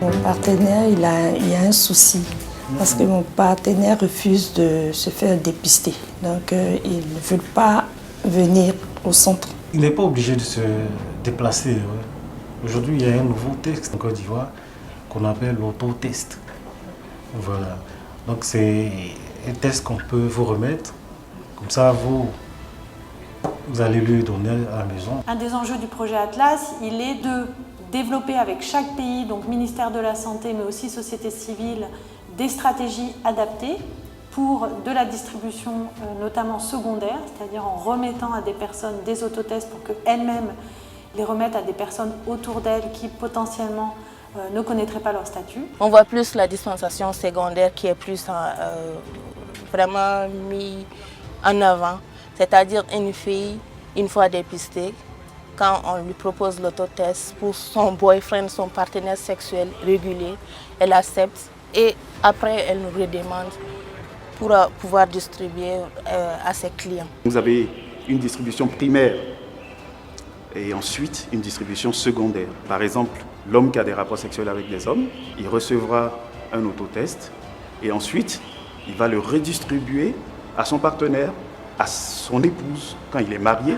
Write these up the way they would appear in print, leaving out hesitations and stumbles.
Mon partenaire, il y a un souci parce que mon partenaire refuse de se faire dépister. Donc, il ne veut pas venir au centre. Il n'est pas obligé de se déplacer. Ouais. Aujourd'hui, il y a un nouveau test en Côte d'Ivoire qu'on appelle l'autotest. Voilà. Donc, c'est un test qu'on peut vous remettre. Comme ça, vous allez lui donner à la maison. Un des enjeux du projet Atlas, il est de développer avec chaque pays, donc ministère de la Santé, mais aussi société civile, des stratégies adaptées pour de la distribution, notamment secondaire, c'est-à-dire en remettant à des personnes des autotests pour qu'elles-mêmes les remettent à des personnes autour d'elles qui potentiellement ne connaîtraient pas leur statut. On voit plus la dispensation secondaire qui est plus vraiment mise en avant, c'est-à-dire une fille, une fois dépistée, quand on lui propose l'autotest pour son boyfriend, son partenaire sexuel régulier, elle accepte et après elle nous redemande pour pouvoir distribuer à ses clients. Vous avez une distribution primaire et ensuite une distribution secondaire. Par exemple, l'homme qui a des rapports sexuels avec des hommes, il recevra un autotest et ensuite il va le redistribuer à son partenaire, à son épouse quand il est marié,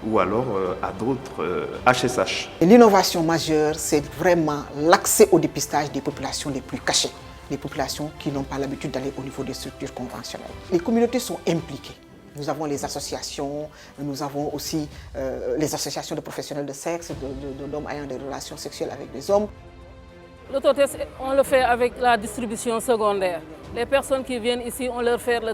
ou alors à d'autres HSH. L'innovation majeure, c'est vraiment l'accès au dépistage des populations les plus cachées, les populations qui n'ont pas l'habitude d'aller au niveau des structures conventionnelles. Les communautés sont impliquées. Nous avons les associations, nous avons aussi les associations de professionnels de sexe, d'hommes ayant des relations sexuelles avec des hommes. L'autotest, on le fait avec la distribution secondaire. Les personnes qui viennent ici, on leur fait le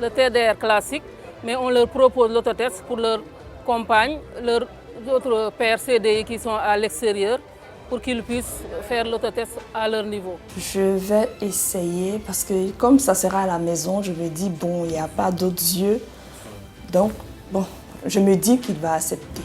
TDR classique, mais on leur propose l'autotest pour leurs compagnes, leurs autres pères CDI qui sont à l'extérieur, pour qu'ils puissent faire l'autotest à leur niveau. Je vais essayer parce que comme ça sera à la maison, je me dis, bon, il n'y a pas d'autres yeux. Donc, bon, je me dis qu'il va accepter.